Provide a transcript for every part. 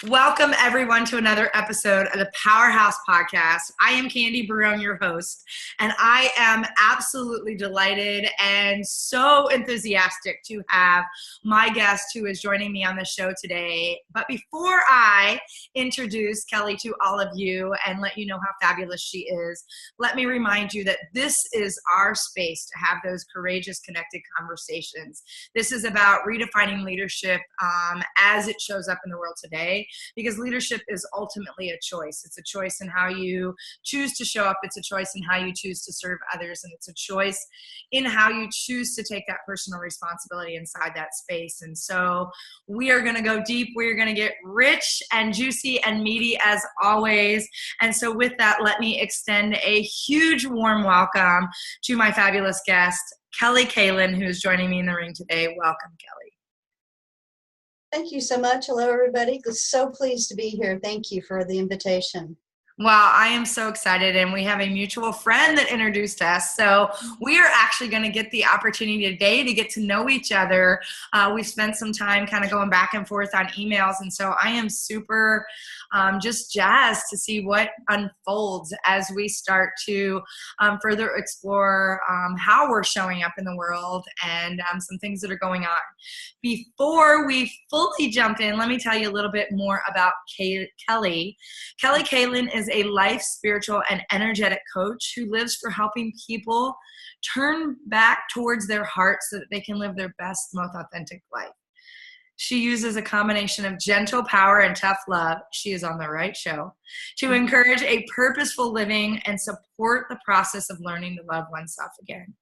Welcome, everyone, to another episode of the Powerhouse Podcast. I am Candy Barone, your host, and I am absolutely delighted and so enthusiastic to have my guest who is joining me on the show today. But before I introduce Kelly to all of you and let you know how fabulous she is, let me remind you that this is our space to have those courageous, connected conversations. This is about redefining leadership as it shows up in the world today. Because leadership is ultimately a choice. It's a choice in how you choose to show up. It's a choice in how you choose to serve others. And it's a choice in how you choose to take that personal responsibility inside that space. And so we are going to go deep. We are going to get rich and juicy and meaty as always. And so with that, let me extend a huge warm welcome to my fabulous guest, Kaelyn, who is joining me in the ring today. Welcome, Kelly. Thank you so much. Hello, everybody. So pleased to be here. Thank you for the invitation. Well, I am so excited, and we have a mutual friend that introduced us. So we are actually going to get the opportunity today to get to know each other. We've spent some time kind of going back and forth on emails, and so I am super just jazzed to see what unfolds as we start to further explore how we're showing up in the world and some things that are going on. Before we fully jump in, let me tell you a little bit more about Kelly. Kaelyn is a life, spiritual, and energetic coach who lives for helping people turn back towards their heart so that they can live their best, most authentic life. She uses a combination of gentle power and tough love, she is on the right show, to encourage a purposeful living and support the process of learning to love oneself again.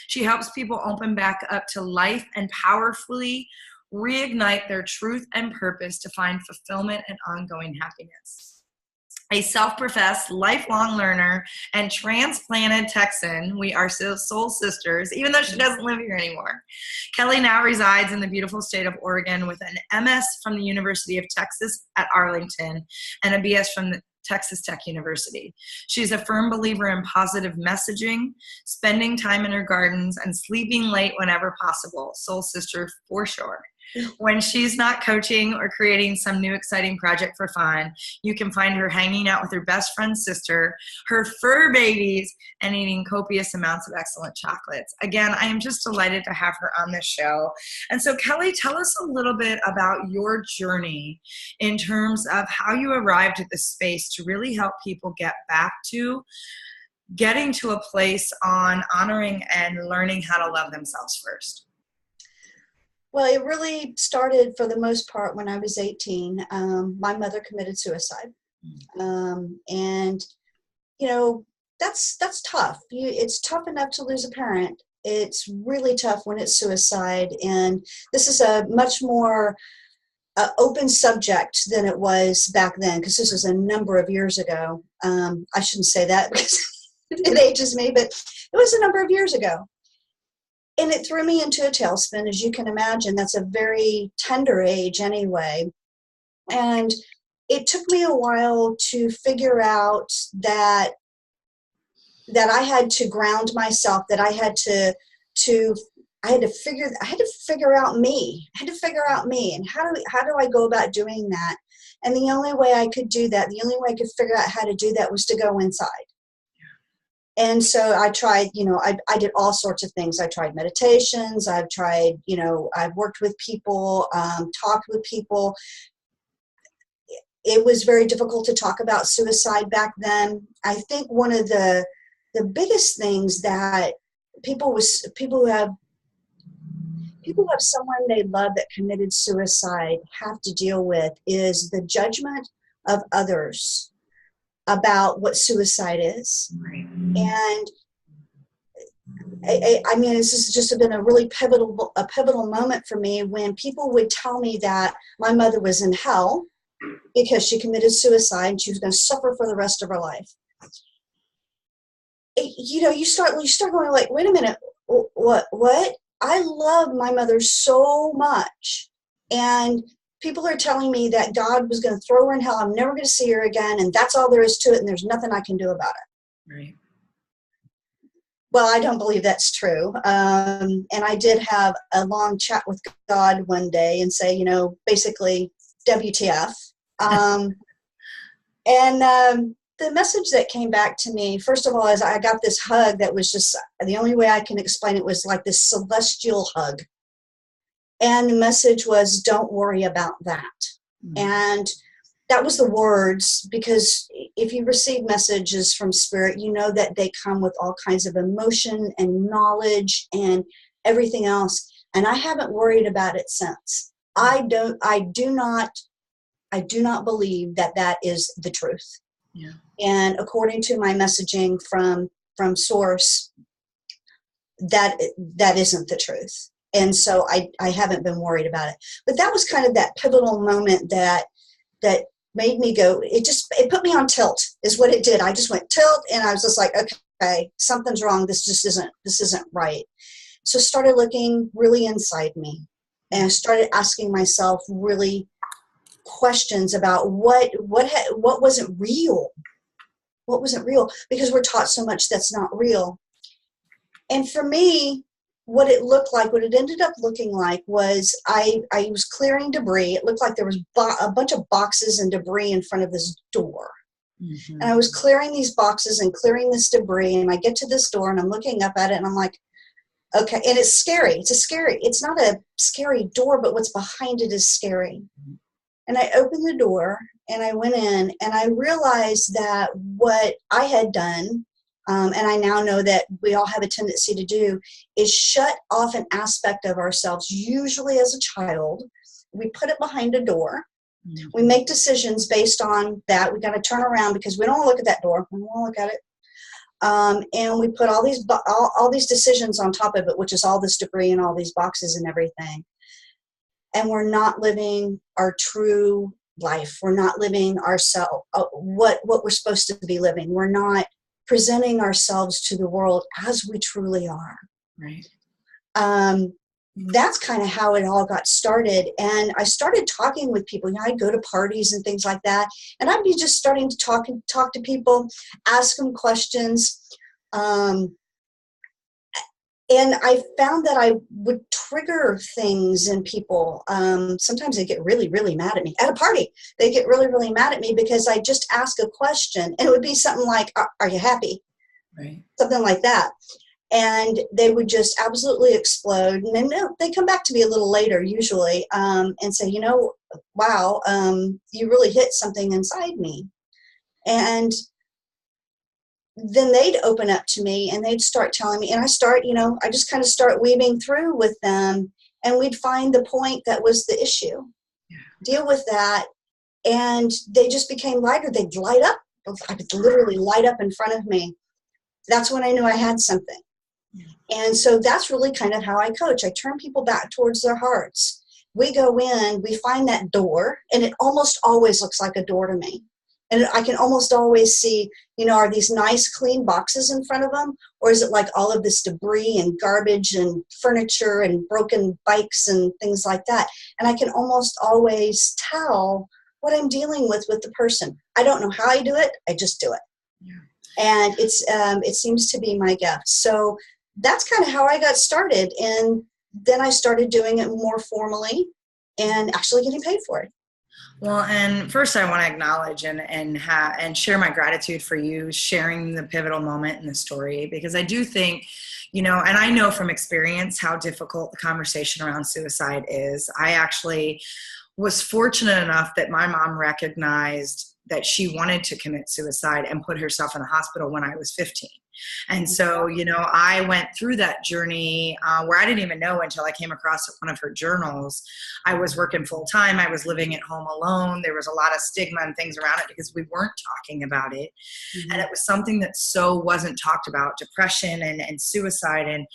She helps people open back up to life and powerfully reignite their truth and purpose to find fulfillment and ongoing happiness. A self-professed lifelong learner and transplanted Texan, we are soul sisters, even though she doesn't live here anymore. Kelly now resides in the beautiful state of Oregon with an MS from the University of Texas at Arlington and a BS from the Texas Tech University. She's a firm believer in positive messaging, spending time in her gardens, and sleeping late whenever possible. Soul sister for sure. When she's not coaching or creating some new exciting project for fun, you can find her hanging out with her best friend's sister, her fur babies, and eating copious amounts of excellent chocolates. Again, I am just delighted to have her on this show. And so, Kelly, tell us a little bit about your journey in terms of how you arrived at this space to really help people get back to getting to a place on honoring and learning how to love themselves first. Well, it really started for the most part when I was 18. My mother committed suicide. And, you know, that's tough. It's tough enough to lose a parent. It's really tough when it's suicide. And this is a much more open subject than it was back then, because this was a number of years ago. I shouldn't say that because it ages me, but it was a number of years ago. And it threw me into a tailspin, as you can imagine. That's a very tender age anyway. And it took me a while to figure out that I had to ground myself, that I had to figure out me. I had to figure out me, and how do I go about doing that? And the only way I could do that, the only way I could figure out how to do that was to go inside. And so I tried, I did all sorts of things. I tried meditations. I've tried, I've worked with people, talked with people. It was very difficult to talk about suicide back then. I think one of the biggest things that people who have someone they love that committed suicide have to deal with is the judgment of others about what suicide is. Right. And I mean, this has just been a really pivotal moment for me when people would tell me that my mother was in hell because she committed suicide and she was going to suffer for the rest of her life. You start going like, wait a minute, what? I love my mother so much, and people are telling me that God was going to throw her in hell. I'm never going to see her again, and that's all there is to it, and there's nothing I can do about it. Right. Well, I don't believe that's true. And I did have a long chat with God one day and say, basically, WTF. The message that came back to me, first of all, is I got this hug that was just, the only way I can explain it was like this celestial hug. And the message was, don't worry about that. Mm-hmm. And that was the words, because if you receive messages from spirit, you know that they come with all kinds of emotion and knowledge and everything else. And I haven't worried about it since. I do not believe that that is the truth. Yeah. And according to my messaging from source, that isn't the truth. And so I haven't been worried about it. But that was kind of that pivotal moment that made me go, it put me on tilt, is what it did. I just went tilt, and I was just like, okay, something's wrong. This isn't right. So I started looking really inside me, and I started asking myself really questions about what wasn't real. What wasn't real? Because we're taught so much that's not real. And for me, what it ended up looking like was I was clearing debris. It looked like there was a bunch of boxes and debris in front of this door. Mm-hmm. And I was clearing these boxes and clearing this debris, and I get to this door and I'm looking up at it and I'm like, okay, and it's scary. It's not a scary door, but what's behind it is scary. Mm-hmm. And I opened the door and I went in, and I realized that what I had done, and I now know that we all have a tendency to do, is shut off an aspect of ourselves, usually as a child. We put it behind a door. Mm-hmm. We make decisions based on that. We got to turn around because we don't want to look at that door. We don't want to look at it. And we put all these decisions on top of it, which is all this debris and all these boxes and everything. And we're not living our true life. We're not living ourselves, what we're supposed to be living. We're not presenting ourselves to the world as we truly are. Right. That's kind of how it all got started. And I started talking with people. I'd go to parties and things like that, and I'd be just starting to talk to people, ask them questions. And I found that I would trigger things in people. Sometimes they get really, really mad at me. At a party, they get really, really mad at me because I just ask a question. And it would be something like, are you happy? Right. Something like that. And they would just absolutely explode. And then they come back to me a little later, usually, and say, wow, you really hit something inside me. And then they'd open up to me and they'd start telling me, and I just kind of start weaving through with them, and we'd find the point that was the issue, deal with that, and they just became lighter. They'd light up. I would literally light up in front of me. That's when I knew I had something. And so that's really kind of how I coach. I turn people back towards their hearts. We go in, we find that door, and it almost always looks like a door to me. And I can almost always see, are these nice clean boxes in front of them? Or is it like all of this debris and garbage and furniture and broken bikes and things like that? And I can almost always tell what I'm dealing with the person. I don't know how I do it. I just do it. Yeah. And it seems to be my gift. So that's kind of how I got started. And then I started doing it more formally and actually getting paid for it. Well, and first I want to acknowledge and share my gratitude for you sharing the pivotal moment in the story, because I do think, and I know from experience how difficult the conversation around suicide is. I actually was fortunate enough that my mom recognized that she wanted to commit suicide and put herself in the hospital when I was 15. And so, I went through that journey where I didn't even know until I came across one of her journals. I was working full time. I was living at home alone. There was a lot of stigma and things around it because we weren't talking about it. Mm-hmm. And it was something that so wasn't talked about, depression and suicide. And,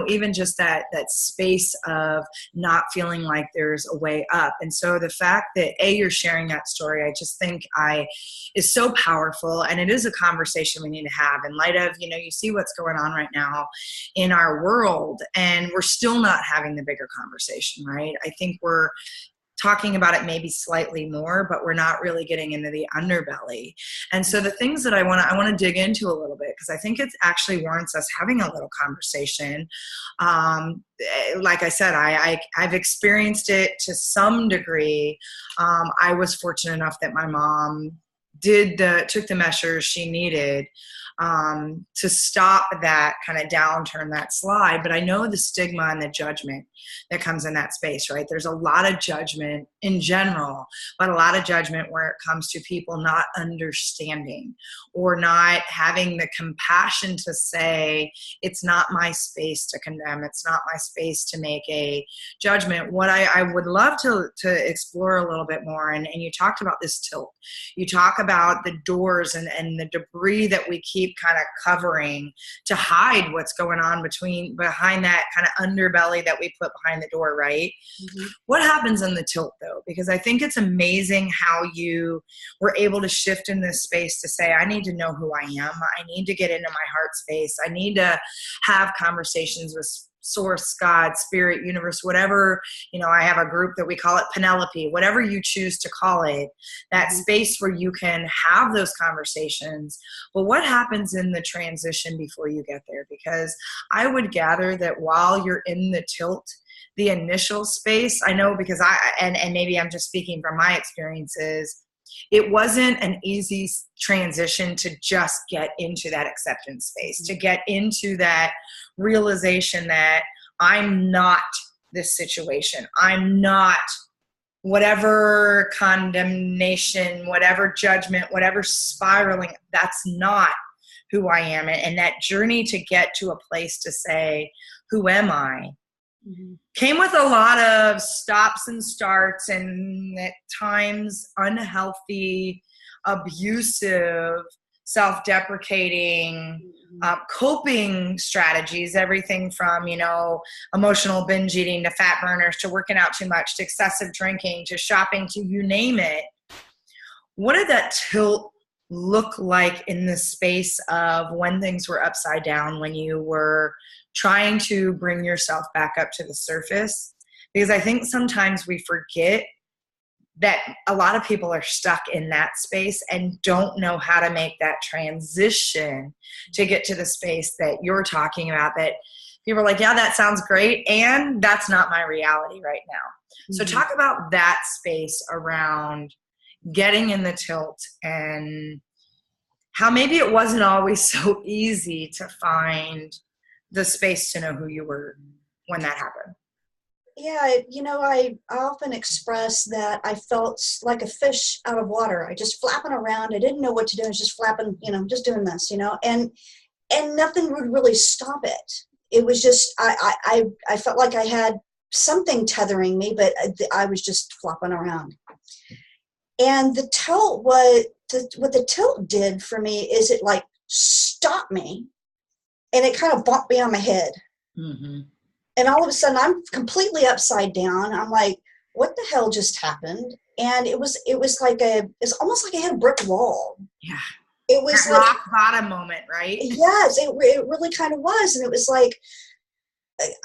even just that space of not feeling like there's a way up. And so the fact that you're sharing that story, I just think is so powerful. And it is a conversation we need to have in light of, you see what's going on right now in our world, and we're still not having the bigger conversation, right? I think we're talking about it maybe slightly more, but we're not really getting into the underbelly. And so the things that I want to dig into a little bit, because I think it actually warrants us having a little conversation. Like I said, I've experienced it to some degree. I was fortunate enough that my mom took the measures she needed to stop that kind of downturn, that slide. But I know the stigma and the judgment that comes in that space, right? There's a lot of judgment in general, but a lot of judgment where it comes to people not understanding or not having the compassion to say, it's not my space to condemn. It's not my space to make a judgment. What I would love to explore a little bit more, and you talked about this tilt. You talk about the doors and the debris that we keep kind of covering to hide what's going on behind that kind of underbelly that we put behind the door, right? Mm-hmm. What happens in the tilt though? Because I think it's amazing how you were able to shift in this space to say, I need to know who I am. I need to get into my heart space. I need to have conversations with source, God, spirit, universe, whatever, I have a group that we call it Penelope, whatever you choose to call it, that space where you can have those conversations. But what happens in the transition before you get there? Because I would gather that while you're in the tilt, the initial space, I know because and maybe I'm just speaking from my experiences, it wasn't an easy transition to just get into that acceptance space, to get into that realization that I'm not this situation. I'm not whatever condemnation, whatever judgment, whatever spiraling, that's not who I am. And that journey to get to a place to say, who am I? Came with a lot of stops and starts and at times unhealthy, abusive, self-deprecating, coping strategies, everything from, emotional binge eating to fat burners to working out too much to excessive drinking to shopping to you name it. What did that tilt look like in the space of when things were upside down, when you were trying to bring yourself back up to the surface? Because I think sometimes we forget that a lot of people are stuck in that space and don't know how to make that transition to get to the space that you're talking about, that people are like, yeah, that sounds great, and that's not my reality right now. So talk about that space around getting in the tilt and how maybe it wasn't always so easy to find the space to know who you were when that happened. Yeah, I often express that I felt like a fish out of water. I just flapping around. I didn't know what to do. I was just flapping, just doing this, and nothing would really stop it. It was just, I felt like I had something tethering me, but I was just flopping around. And the tilt, what the tilt did for me is it like stopped me and it kind of bumped me on my head. Mm-hmm. And all of a sudden I'm completely upside down. I'm like, what the hell just happened? And it was like it's almost like I had a brick wall. Yeah. It was that like rock bottom moment, right? Yes, it really kind of was. And it was like,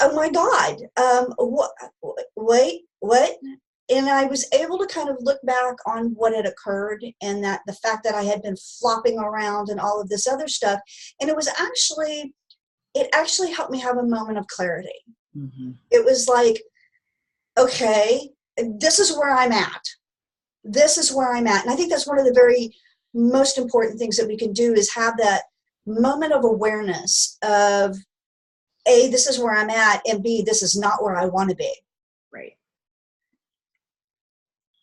oh my God, what? And I was able to kind of look back on what had occurred and that the fact that I had been flopping around and all of this other stuff. And it actually helped me have a moment of clarity. Mm-hmm. It was like, okay, this is where I'm at. This is where I'm at. And I think that's one of the very most important things that we can do is have that moment of awareness of A, this is where I'm at, and B, this is not where I want to be. Right.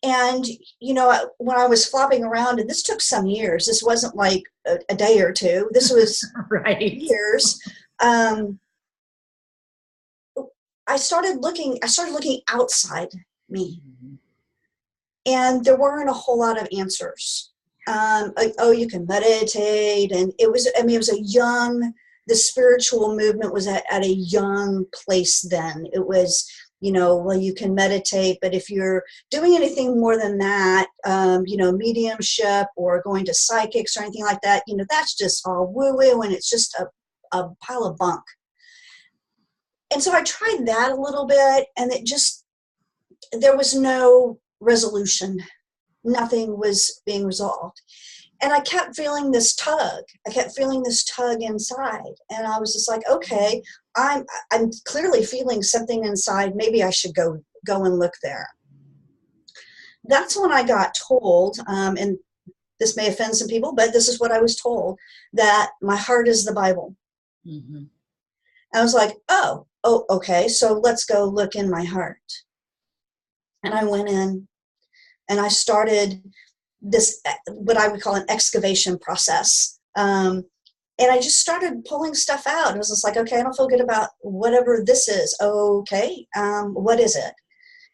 And, when I was flopping around, and this took some years, this wasn't like a day or two, this was right. years. I started looking outside me, and there weren't a whole lot of answers. Like, oh, you can meditate, and it was the spiritual movement was at a young place then. It was, well, you can meditate, but if you're doing anything more than that, mediumship or going to psychics or anything like that, that's just all woo-woo, and it's just a pile of bunk. And so I tried that a little bit, and there was no resolution. Nothing was being resolved. And I kept feeling this tug. I kept feeling this tug inside. And I was just like, okay, I'm clearly feeling something inside. Maybe I should go and look there. That's when I got told, and this may offend some people, but this is what I was told, that my heart is the Bible. Mm-hmm. I was like, oh, okay, so let's go look in my heart. And I went in and I started this, what I would call an excavation process. And I just started pulling stuff out. It was just like, okay, I don't feel good about whatever this is. Okay, what is it?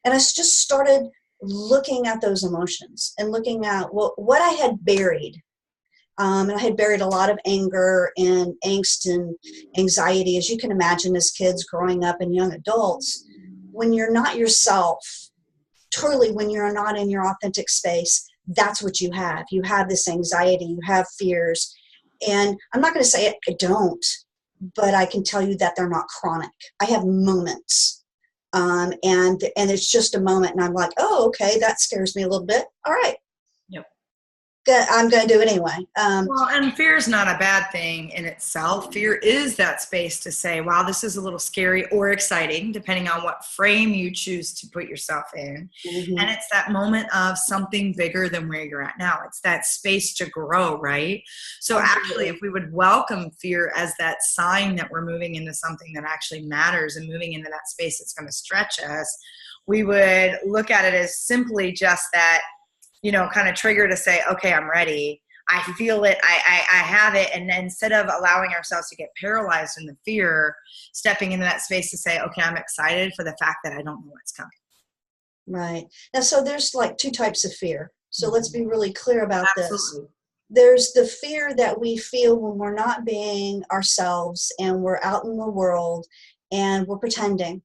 And I just started looking at those emotions and looking at what I had buried. And I had buried a lot of anger and angst and anxiety, as you can imagine, as kids growing up and young adults. When you're not yourself, truly when you're not in your authentic space, that's what you have. You have this anxiety, you have fears. And I'm not going to say I don't, but I can tell you that they're not chronic. I have moments. And it's just a moment and I'm like, oh, okay, that scares me a little bit. All right. Yep. I'm going to do it anyway. Well, and fear is not a bad thing in itself. Fear is that space to say, wow, this is a little scary or exciting, depending on what frame you choose to put yourself in. Mm-hmm. And it's that moment of something bigger than where you're at now. It's that space to grow, right? So actually, if we would welcome fear as that sign that we're moving into something that actually matters and moving into that space that's going to stretch us, we would look at it as simply just that, kind of trigger to say, okay, I'm ready. I feel it. I have it. And instead of allowing ourselves to get paralyzed in the fear, stepping into that space to say, okay, I'm excited for the fact that I don't know what's coming. Right. Now, so there's like two types of fear. So let's be really clear about this. There's the fear that we feel when we're not being ourselves and we're out in the world and we're pretending.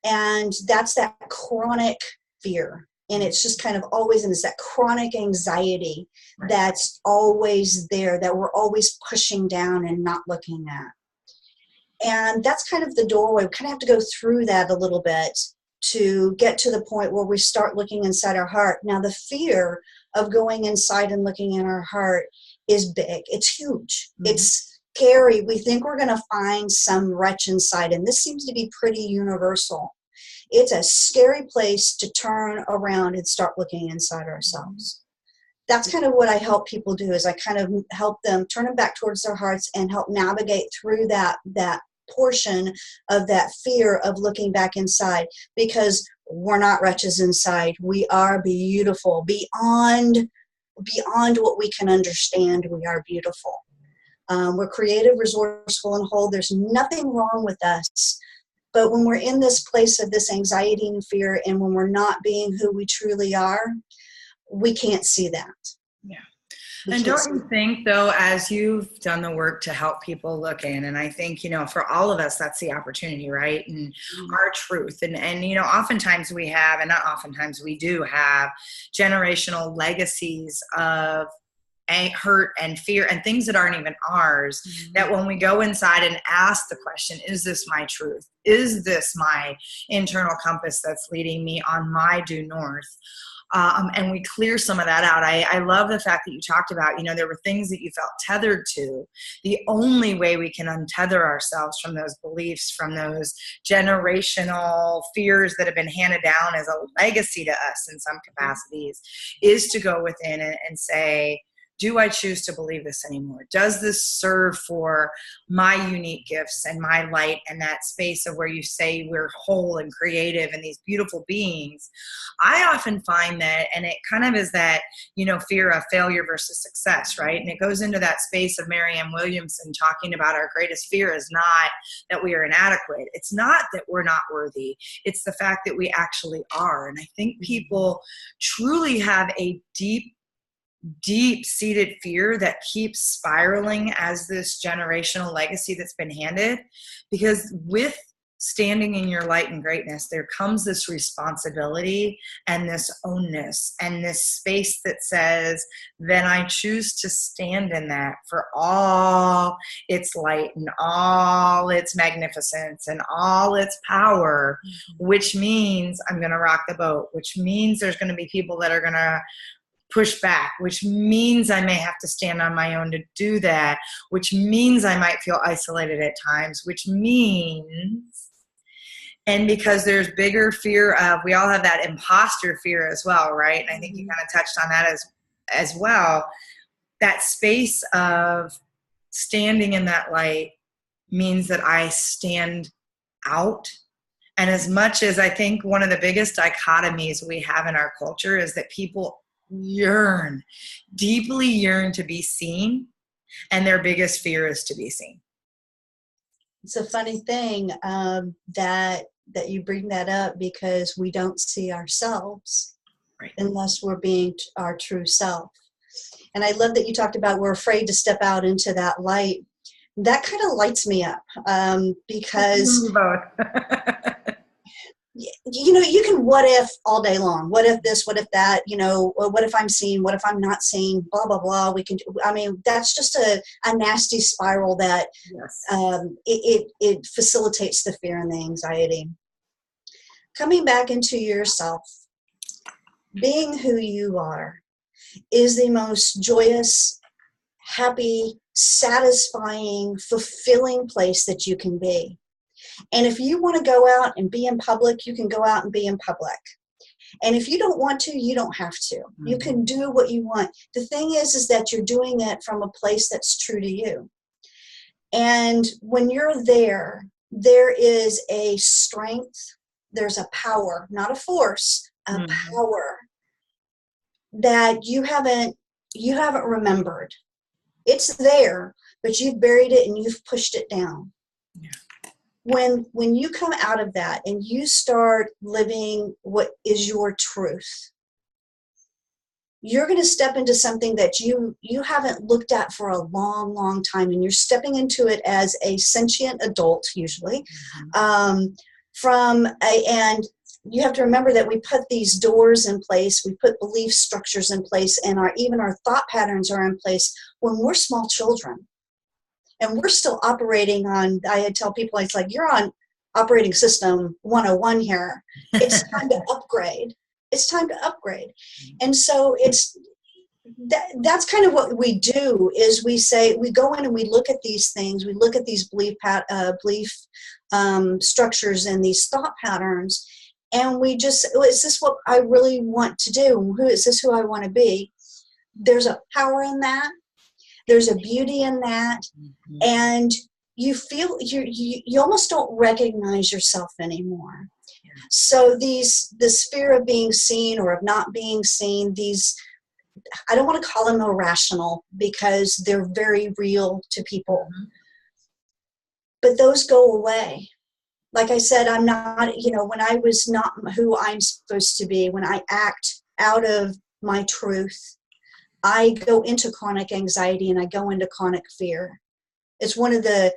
And that's that chronic fear. And it's just kind of always, and it's that chronic anxiety that's always there, that we're always pushing down and not looking at. And that's kind of the doorway. We kind of have to go through that a little bit to get to the point where we start looking inside our heart. Now, the fear of going inside and looking in our heart is big. It's huge. Mm-hmm. It's scary. We think we're going to find some wretch inside, and this seems to be pretty universal. It's a scary place to turn around and start looking inside ourselves. That's kind of what I help people do, is I kind of help them turn them back towards their hearts and help navigate through that portion of that fear of looking back inside, because we're not wretches inside. We are beautiful. Beyond what we can understand, we are beautiful. We're creative, resourceful, and whole. There's nothing wrong with us. But when we're in this place of this anxiety and fear, and when we're not being who we truly are, we can't see that. Yeah. And don't you think, though, as you've done the work to help people look in, and I think, for all of us, that's the opportunity, right? And our truth. And oftentimes we have, and not oftentimes, we do have generational legacies of hurt and fear and things that aren't even ours, that when we go inside and ask the question, is this my truth? Is this my internal compass that's leading me on my due north? And we clear some of that out. I love the fact that you talked about, there were things that you felt tethered to. The only way we can untether ourselves from those beliefs, from those generational fears that have been handed down as a legacy to us in some capacities, is to go within and say, do I choose to believe this anymore? Does this serve for my unique gifts and my light and that space of where you say we're whole and creative and these beautiful beings? I often find that, and it kind of is that, fear of failure versus success, right? And it goes into that space of Marianne Williamson talking about our greatest fear is not that we are inadequate. It's not that we're not worthy. It's the fact that we actually are. And I think people truly have a deep-seated fear that keeps spiraling as this generational legacy that's been handed, because with standing in your light and greatness, there comes this responsibility and this ownness and this space that says, then I choose to stand in that for all its light and all its magnificence and all its power, which means I'm going to rock the boat, which means there's going to be people that are going to push back, which means I may have to stand on my own to do that, which means I might feel isolated at times, which means, and because there's bigger fear of, we all have that imposter fear as well, right? And I think you kind of touched on that as well. That space of standing in that light means that I stand out. And as much as I think one of the biggest dichotomies we have in our culture is that people deeply yearn to be seen, and their biggest fear is to be seen. It's a funny thing that you bring that up, because we don't see ourselves unless we're being our true self. And I love that you talked about we're afraid to step out into that light. That kind of lights me up because you can what if all day long. What if this, what if that, what if I'm seen, what if I'm not seen, blah, blah, blah. That's just a nasty spiral that it facilitates the fear and the anxiety. Coming back into yourself, being who you are is the most joyous, happy, satisfying, fulfilling place that you can be. And if you want to go out and be in public, you can go out and be in public. And if you don't want to, you don't have to. Mm-hmm. You can do what you want. The thing is that you're doing it from a place that's true to you. And when you're there, there is a strength, there's a power, not a force, a power that you haven't remembered. It's there, but you've buried it and you've pushed it down. Yeah. When you come out of that and you start living what is your truth, you're going to step into something that you haven't looked at for a long, long time, and you're stepping into it as a sentient adult, usually. And you have to remember that we put these doors in place, we put belief structures in place, and even our thought patterns are in place when we're small children. And we're still operating on, I tell people, it's like, you're on operating system 101 here. It's time to upgrade. It's time to upgrade. And so that's kind of what we do, is we go in and we look at these things. We look at these belief structures and these thought patterns. And we just, is this what I really want to do? Is this who I want to be? There's a power in that. There's a beauty in that. Mm-hmm. And you feel, you almost don't recognize yourself anymore. Yeah. So this fear of being seen or of not being seen, I don't want to call them irrational because they're very real to people. Mm-hmm. But those go away. Like I said, I'm not, when I was not who I'm supposed to be, when I act out of my truth, I go into chronic anxiety and I go into chronic fear. It's one of the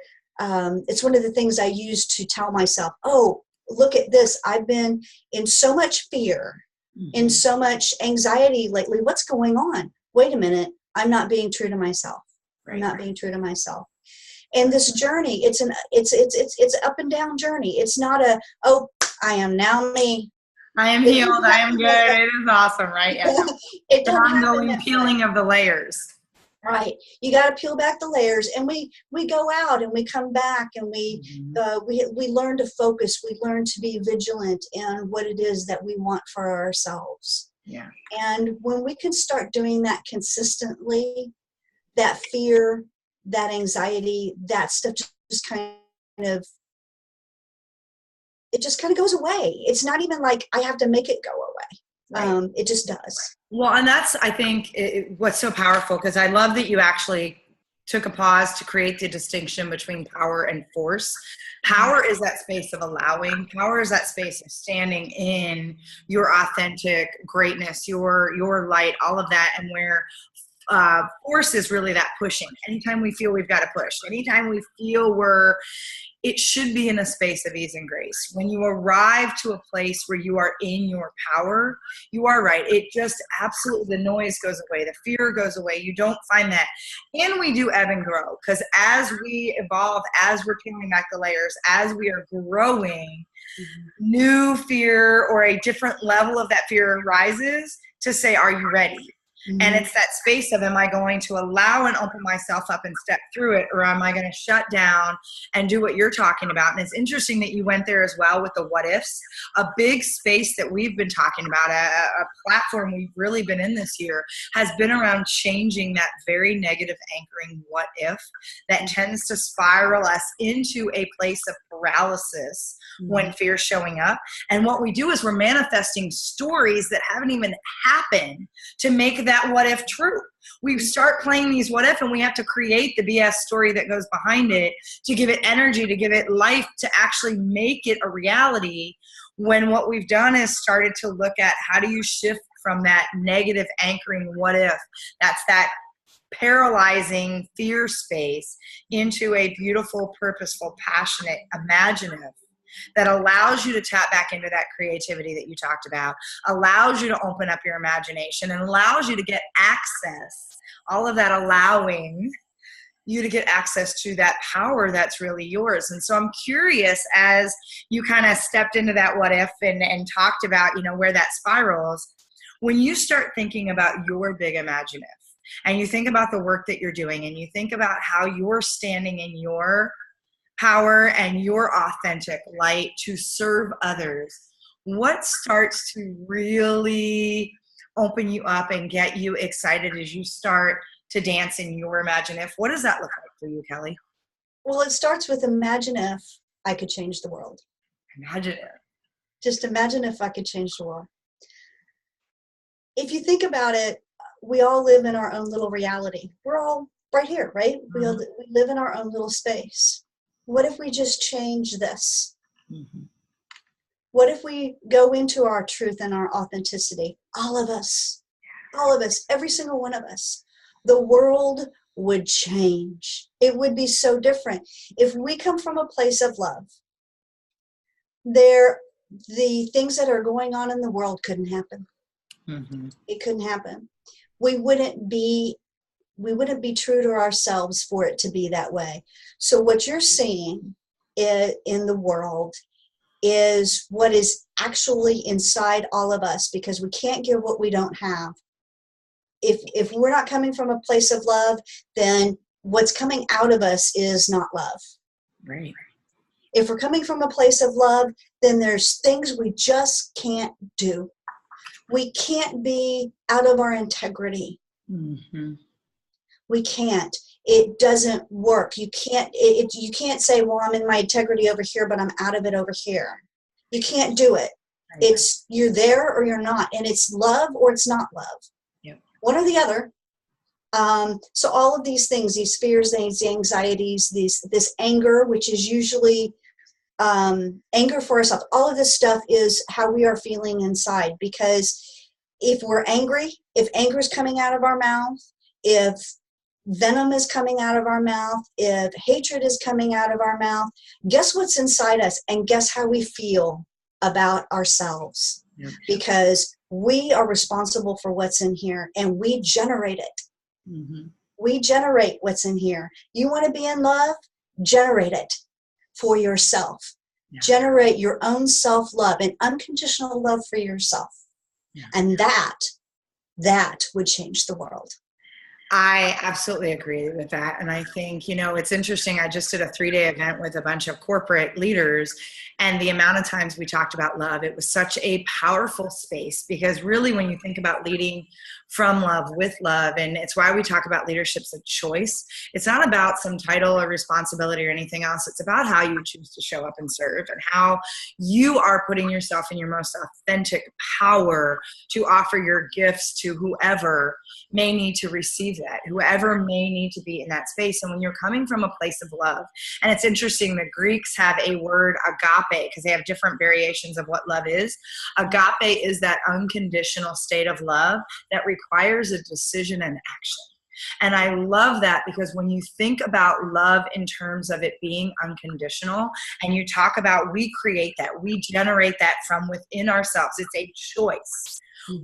things I use to tell myself, oh, look at this. I've been in so much fear, in so much anxiety lately. What's going on? Wait a minute. I'm not being true to myself. Right. I'm not being true to myself. And this journey, it's an up and down journey. It's not I am now me. I am healed. I am good. It is awesome, right? Yeah. It an ongoing peeling of the layers. Right. You got to peel back the layers, and we go out and we come back, and we learn to focus. We learn to be vigilant in what it is that we want for ourselves. Yeah. And when we can start doing that consistently, that fear, that anxiety, that stuff just kind of goes away. It's not even like I have to make it go away. Right. It just does. Well, and that's, I think, what's so powerful, because I love that you actually took a pause to create the distinction between power and force. Power is that space of allowing. Power is that space of standing in your authentic greatness, your light, all of that, and where force is really that pushing. Anytime we feel we've got to push, anytime we feel it should be in a space of ease and grace. When you arrive to a place where you are in your power, you are right. It just absolutely, the noise goes away. The fear goes away. You don't find that. And we do ebb and grow, because as we evolve, as we're peeling back the layers, as we are growing, new fear or a different level of that fear arises to say, are you ready? And it's that space of, am I going to allow and open myself up and step through it, or am I going to shut down and do what you're talking about? And it's interesting that you went there as well with the what ifs. A big space that we've been talking about, a platform we've really been in this year, has been around changing that very negative anchoring what if that tends to spiral us into a place of paralysis when fear's showing up. And what we do is we're manifesting stories that haven't even happened to make that what if true. We start playing these what if, and we have to create the BS story that goes behind it to give it energy, to give it life, to actually make it a reality, when what we've done is started to look at how do you shift from that negative anchoring what if, that's that paralyzing fear space, into a beautiful, purposeful, passionate, imaginative that allows you to tap back into that creativity that you talked about, allows you to open up your imagination, and allows you to get access, all of that allowing you to get access to that power that's really yours. And so I'm curious, as you kind of stepped into that what if and talked about, where that spirals, when you start thinking about your big imaginative, and you think about the work that you're doing, and you think about how you're standing in your power and your authentic light to serve others, what starts to really open you up and get you excited as you start to dance in your imaginative? What does that look like for you, Kelly? Well, it starts with imagine if I could change the world. Imagine it. Just imagine if I could change the world. If you think about it, we all live in our own little reality. We're all right here, right? We live in our own little space. What if we just change this? What if we go into our truth and our authenticity? All of us, every single one of us. The world would change. It would be so different. If we come from a place of love, the things that are going on in the world couldn't happen. It couldn't happen. We wouldn't be true to ourselves for it to be that way. So what you're seeing in the world is what is actually inside all of us, because we can't give what we don't have. If we're not coming from a place of love, then what's coming out of us is not love. Right. If we're coming from a place of love, then there's things we just can't do. We can't be out of our integrity. We can't. It doesn't work. You can't say, well, I'm in my integrity over here, but I'm out of it over here. You can't do it. It's you're there or you're not. And it's love or it's not love. One or the other. So all of these things, these fears, these anxieties, this anger, which is usually anger for ourselves, all of this stuff is how we are feeling inside. Because if we're angry, if anger is coming out of our mouth, if venom is coming out of our mouth, if hatred is coming out of our mouth, guess what's inside us, and guess how we feel about ourselves. Because we are responsible for what's in here, and we generate it. We generate what's in here. You want to be in love? Generate it for yourself. Generate your own self-love and unconditional love for yourself. And that would change the world. I absolutely agree with that. And I think, it's interesting. I just did a 3-day event with a bunch of corporate leaders, and the amount of times we talked about love, it was such a powerful space, because really when you think about leading from love, with love, and it's why we talk about leadership's a choice. It's not about some title or responsibility or anything else. It's about how you choose to show up and serve, and how you are putting yourself in your most authentic power to offer your gifts to whoever may need to receive that, whoever may need to be in that space. And when you're coming from a place of love, and it's interesting, the Greeks have a word, agape, because they have different variations of what love is. Agape is that unconditional state of love that requires a decision and action. And I love that, because when you think about love in terms of it being unconditional, and you talk about we create that, we generate that from within ourselves, it's a choice.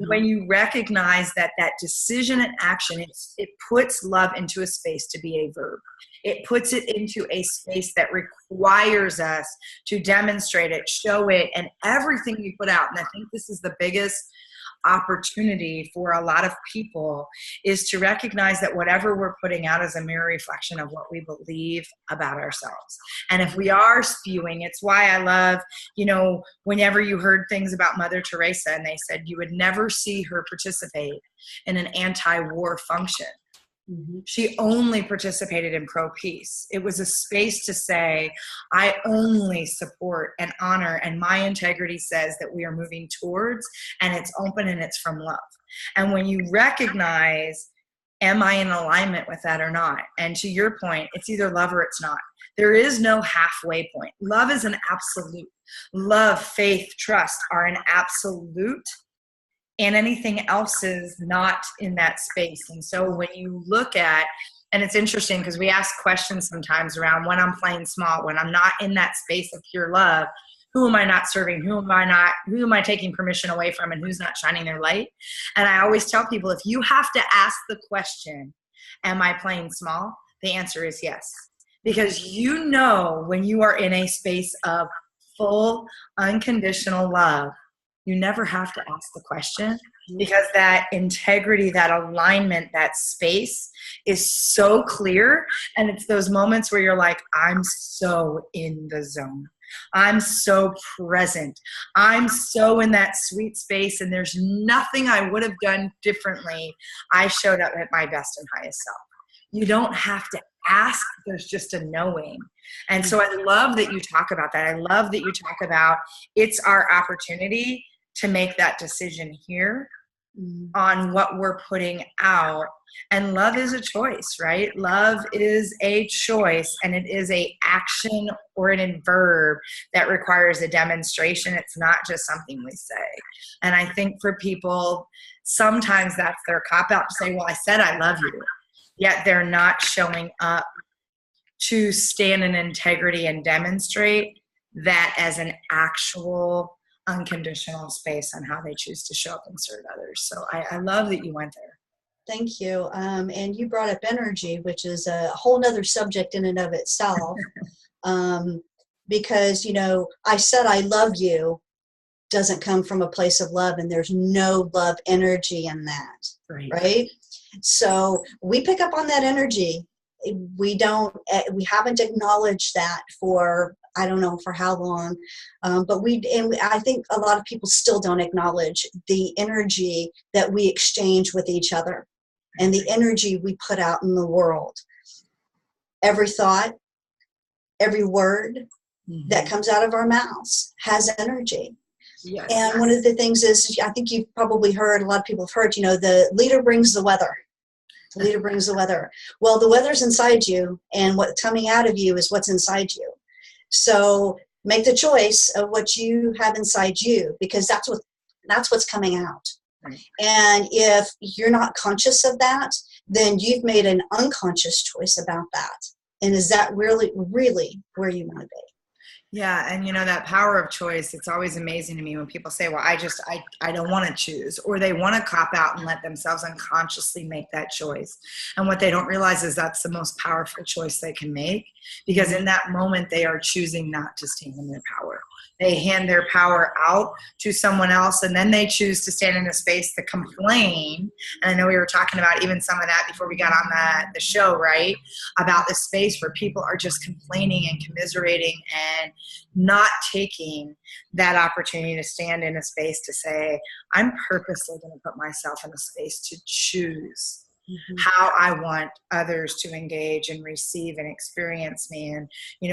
When you recognize that that decision and action, it puts love into a space to be a verb. It puts it into a space that requires us to demonstrate it, show it, and everything we put out. And I think this is the biggest opportunity for a lot of people, is to recognize that whatever we're putting out is a mirror reflection of what we believe about ourselves. And if we are spewing, it's why I love, whenever you heard things about Mother Teresa and they said you would never see her participate in an anti-war function. She only participated in pro-peace. It was a space to say, I only support and honor, and my integrity says that we are moving towards, and it's open and it's from love. And when you recognize, am I in alignment with that or not? And to your point, it's either love or it's not. There is no halfway point. Love is an absolute. Love, faith, trust are an absolute. And anything else is not in that space. And so when you look at, and it's interesting because we ask questions sometimes around when I'm playing small, when I'm not in that space of pure love, who am I not serving? Who am I taking permission away from, and who's not shining their light? And I always tell people, if you have to ask the question, am I playing small? The answer is yes. Because when you are in a space of full, unconditional love, you never have to ask the question, because that integrity, that alignment, that space is so clear. And it's those moments where you're like, I'm so in the zone. I'm so present. I'm so in that sweet space, and there's nothing I would have done differently. I showed up at my best and highest self. You don't have to ask. There's just a knowing. And so I love that you talk about that. I love that you talk about it's our opportunity to make that decision here on what we're putting out. And love is a choice, right? Love is a choice, and it is a action or an verb that requires a demonstration. It's not just something we say. And I think for people, sometimes that's their cop-out to say, well, I said I love you, yet they're not showing up to stand in integrity and demonstrate that as an actual unconditional space on how they choose to show up and serve others. So I love that you went there. Thank you. And you brought up energy, which is a whole nother subject in and of itself. Because, I said I love you doesn't come from a place of love, and there's no love energy in that. Right? So we pick up on that energy. We haven't acknowledged that for, I don't know for how long, but I think a lot of people still don't acknowledge the energy that we exchange with each other and the energy we put out in the world. Every thought, every word that comes out of our mouths has energy. Yes. And one of the things is, I think you've probably heard, a lot of people have heard, the leader brings the weather. The leader brings the weather. Well, the weather's inside you, and what's coming out of you is what's inside you. So make the choice of what you have inside you, because that's what's coming out. Right. And if you're not conscious of that, then you've made an unconscious choice about that. And is that really, really where you want to be? Yeah. And that power of choice, it's always amazing to me when people say, well, I don't want to choose, or they want to cop out and let themselves unconsciously make that choice. And what they don't realize is that's the most powerful choice they can make, because in that moment they are choosing not to stand in their power. They hand their power out to someone else, and then they choose to stand in a space to complain. And I know we were talking about even some of that before we got on the show, right? About the space where people are just complaining and commiserating and not taking that opportunity to stand in a space to say, I'm purposely going to put myself in a space to choose how I want others to engage and receive and experience me. And,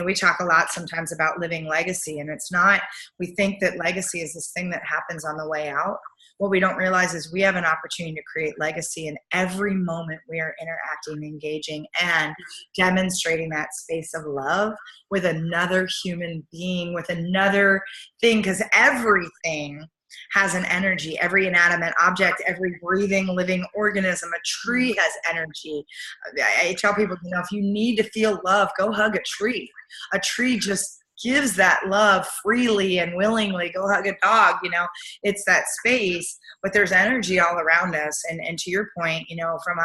we talk a lot sometimes about living legacy, and it's not, we think that legacy is this thing that happens on the way out. What we don't realize is we have an opportunity to create legacy in every moment we are interacting, engaging, and demonstrating that space of love with another human being, with another thing, because everything has an energy. Every inanimate object, every breathing, living organism, a tree has energy. I tell people, if you need to feel love, go hug a tree. A tree just gives that love freely and willingly. Go hug a dog, it's that space, but there's energy all around us. And to your point, from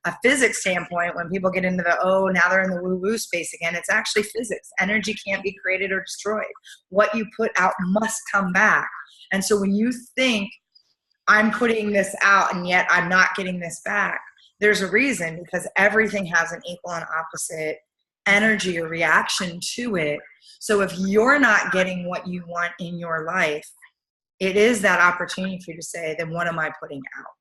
a physics standpoint, when people get into now they're in the woo-woo space again, it's actually physics. Energy can't be created or destroyed. What you put out must come back. And so when you think, I'm putting this out and yet I'm not getting this back, there's a reason, because everything has an equal and opposite energy or reaction to it. So if you're not getting what you want in your life, it is that opportunity for you to say, then what am I putting out?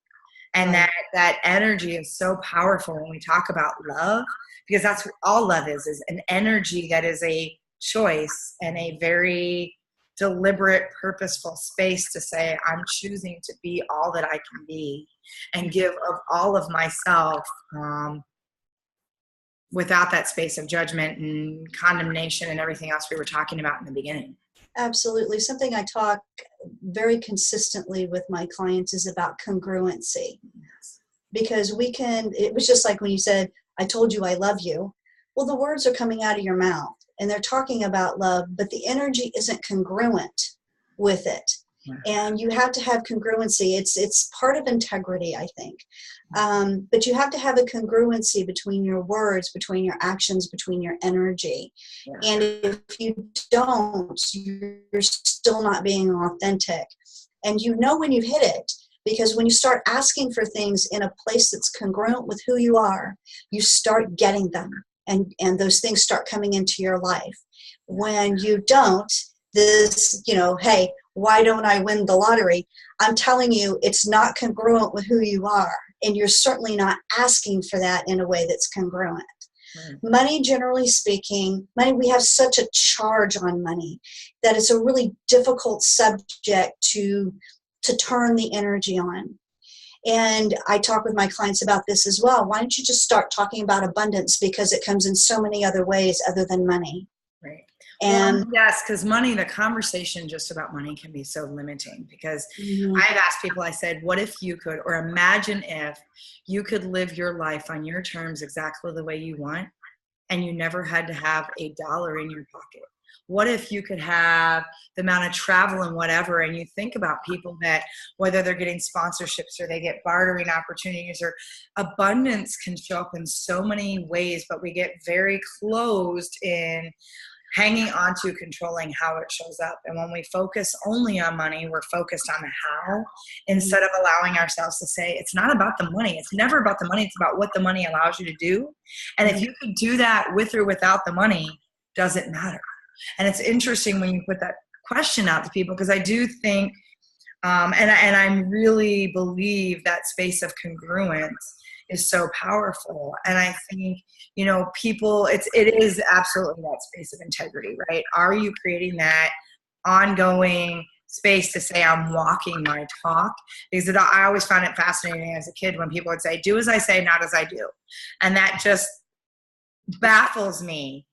And that energy is so powerful when we talk about love, because that's what all love is an energy that is a choice and a very deliberate, purposeful space to say, I'm choosing to be all that I can be and give of all of myself, without that space of judgment and condemnation and everything else we were talking about in the beginning. Absolutely. Something I talk very consistently with my clients is about congruency. Because it was just like when you said, I told you I love you. Well, the words are coming out of your mouth and they're talking about love, but the energy isn't congruent with it. And you have to have congruency. It's part of integrity, I think. But you have to have a congruency between your words, between your actions, between your energy. Yeah. And if you don't, you're still not being authentic. And when you've hit it, because when you start asking for things in a place that's congruent with who you are, you start getting them. And those things start coming into your life. When you don't, hey, why don't I win the lottery? I'm telling you, it's not congruent with who you are. And you're certainly not asking for that in a way that's congruent. Money, generally speaking, we have such a charge on money that it's a really difficult subject to turn the energy on. And I talk with my clients about this as well. Why don't you just start talking about abundance, because it comes in so many other ways other than money. Right. And yes, because money, the conversation just about money can be so limiting, because I've asked people, I said, what if you could, or imagine if you could live your life on your terms exactly the way you want, and you never had to have $1 in your pocket? What if you could have the amount of travel and whatever, and you think about people that, whether they're getting sponsorships or they get bartering opportunities, or abundance can show up in so many ways, but we get very closed in hanging on to controlling how it shows up. And when we focus only on money, we're focused on the how, instead of allowing ourselves to say, it's not about the money. It's never about the money. It's about what the money allows you to do. And if you could do that with or without the money, doesn't matter. And it's interesting when you put that question out to people, because I do think, and I really believe that space of congruence is so powerful. And I think, people, it is absolutely that space of integrity, right? Are you creating that ongoing space to say, I'm walking my talk? Because I always found it fascinating as a kid when people would say, do as I say, not as I do. And that just baffles me.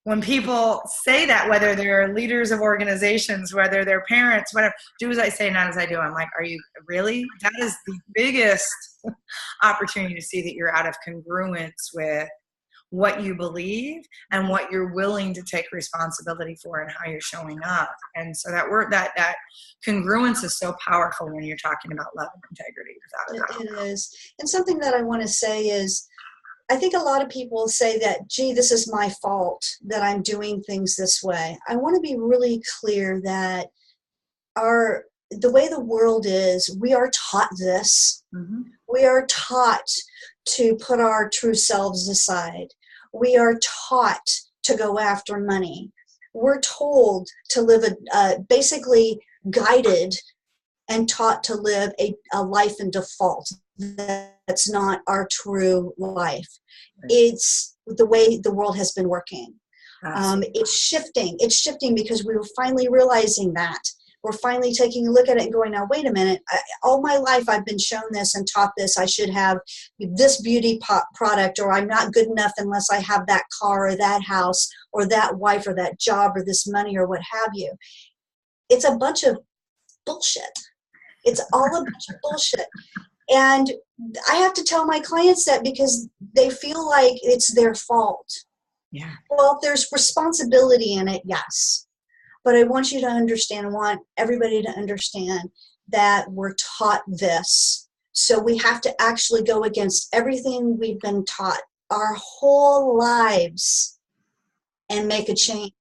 When people say that, whether they're leaders of organizations, whether they're parents, whatever, do as I say, not as I do. I'm like, are you really? That is the biggest opportunity to see that you're out of congruence with what you believe and what you're willing to take responsibility for and how you're showing up. And so that congruence is so powerful when you're talking about love and integrity, without a doubt. It is. And something that I want to say is, I think a lot of people say that, gee, this is my fault that I'm doing things this way. I want to be really clear that the way the world is, we are taught this. Mm-hmm. We are taught to put our true selves aside. We are taught to go after money. We're told to live basically guided and taught to live a life in default. That's not our true life. Right. It's the way the world has been working. It's shifting. It's shifting because we were finally realizing that. We're finally taking a look at it and going, now, wait a minute. All my life I've been shown this and taught this. I should have this beauty product, or I'm not good enough unless I have that car or that house or that wife or that job or this money or what have you. It's a bunch of bullshit. It's all a bunch of bullshit. And I have to tell my clients that because they feel like it's their fault. Yeah. Well, there's responsibility in it, yes. But I want you to understand, I want everybody to understand that we're taught this. So we have to actually go against everything we've been taught our whole lives and make a change.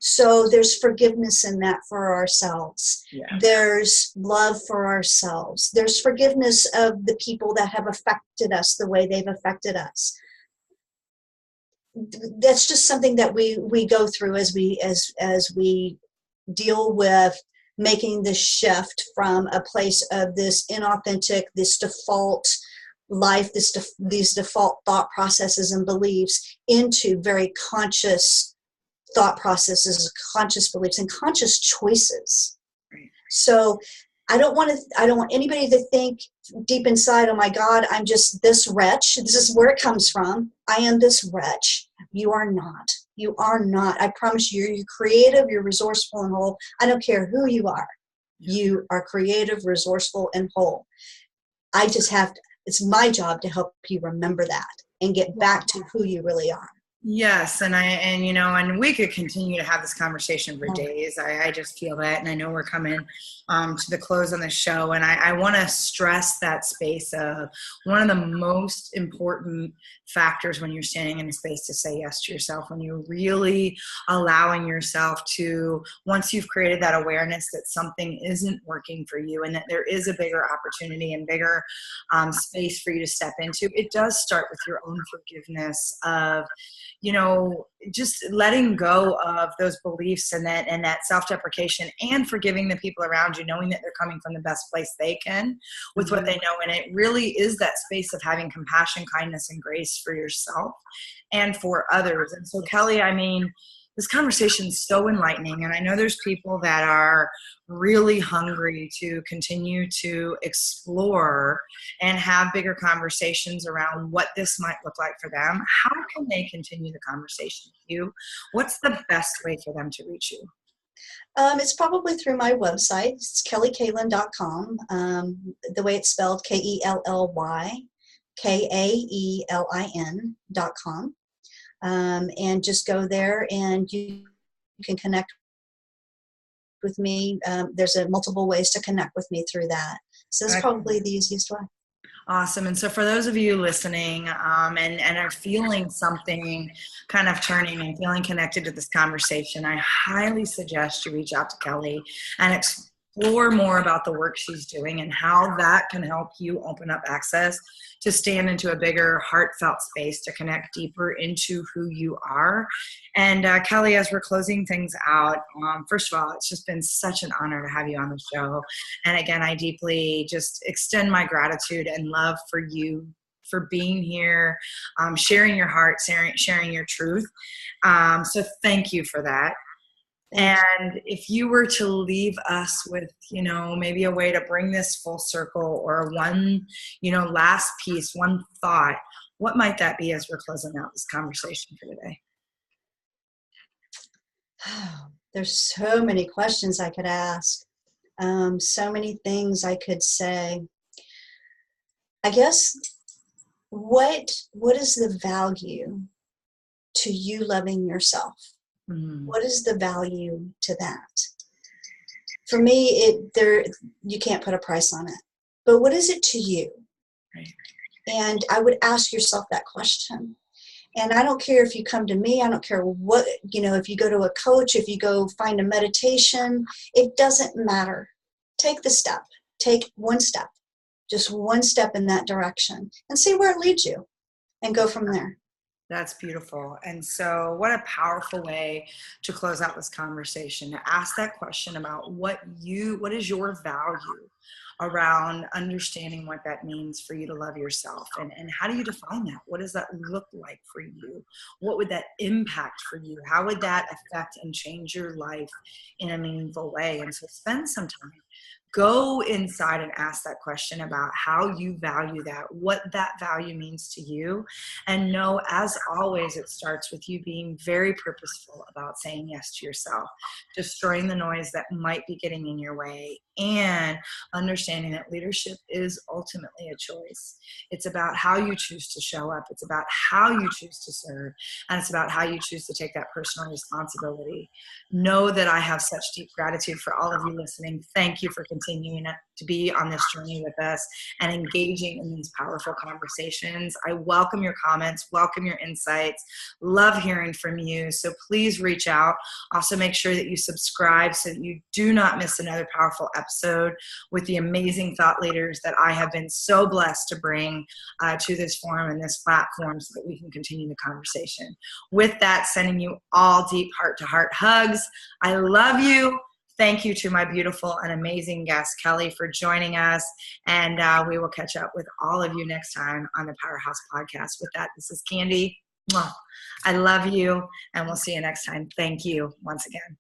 So there's forgiveness in that for ourselves. Yeah. There's love for ourselves. There's forgiveness of the people that have affected us the way they've affected us. That's just something that we go through as we deal with making this shift from a place of this inauthentic, this default life, these default thought processes and beliefs into very conscious thought processes, conscious beliefs, and conscious choices. So I don't want anybody to think deep inside, oh my God, I'm just this wretch. This is where it comes from. I am this wretch. You are not. You are not. I promise you, you're creative, you're resourceful and whole. I don't care who you are. You are creative, resourceful, and whole. I just have to, it's my job to help you remember that and get back to who you really are. Yes, and we could continue to have this conversation for days. I just feel that, and I know we're coming to the close on the show, and I want to stress that space of one of the most important factors when you're standing in a space to say yes to yourself, when you're really allowing yourself to, once you've created that awareness that something isn't working for you and that there is a bigger opportunity and bigger space for you to step into, it does start with your own forgiveness of, just letting go of those beliefs and that self-deprecation and forgiving the people around you, knowing that they're coming from the best place they can with what they know. And it really is that space of having compassion, kindness, and grace for yourself and for others. And so, Kelly, this conversation is so enlightening. And I know there's people that are really hungry to continue to explore and have bigger conversations around what this might look like for them. How can they continue the conversation with you? What's the best way for them to reach you? It's probably through my website. It's kellykaelyn.com. The way it's spelled, KELLYKAELIN.com. And just go there and you can connect with me. There's multiple ways to connect with me through that. So that's probably the easiest way. Awesome. And so for those of you listening and are feeling something kind of turning and feeling connected to this conversation, I highly suggest you reach out to Kelly and explore more about the work she's doing and how that can help you open up access to stand into a bigger heartfelt space to connect deeper into who you are. And Kelly, as we're closing things out, first of all, it's just been such an honor to have you on the show. And again, I deeply just extend my gratitude and love for you for being here, sharing your heart, sharing your truth. So thank you for that. And if you were to leave us with, maybe a way to bring this full circle or one, last piece, one thought, what might that be as we're closing out this conversation for today? There's so many questions I could ask. So many things I could say. I guess, what is the value to you loving yourself? What is the value to that? For me, you can't put a price on it. But what is it to you? Right. And I would ask yourself that question. And I don't care if you come to me. I don't care what, if you go to a coach, if you go find a meditation, it doesn't matter. Take the step. Take one step. Just one step in that direction and see where it leads you and go from there. That's beautiful. And so what a powerful way to close out this conversation, to ask that question about what is your value around understanding what that means for you to love yourself, and how do you define that? What does that look like for you? What would that impact for you? How would that affect and change your life in a meaningful way? And so spend some time Go inside and ask that question about how you value that, what that value means to you. And know, as always, it starts with you being very purposeful about saying yes to yourself, destroying the noise that might be getting in your way, and understanding that leadership is ultimately a choice. It's about how you choose to show up. It's about how you choose to serve. And it's about how you choose to take that personal responsibility. Know that I have such deep gratitude for all of you listening. Thank you for continuing to be on this journey with us and engaging in these powerful conversations. I welcome your comments, welcome your insights, love hearing from you. So please reach out. Also make sure that you subscribe so that you do not miss another powerful episode with the amazing thought leaders that I have been so blessed to bring to this forum and this platform so that we can continue the conversation. With that, sending you all deep heart-to-heart hugs. I love you. Thank you to my beautiful and amazing guest, Kelly, for joining us. And we will catch up with all of you next time on the Powerhouse Podcast. With that, this is Candy. I love you, and we'll see you next time. Thank you once again.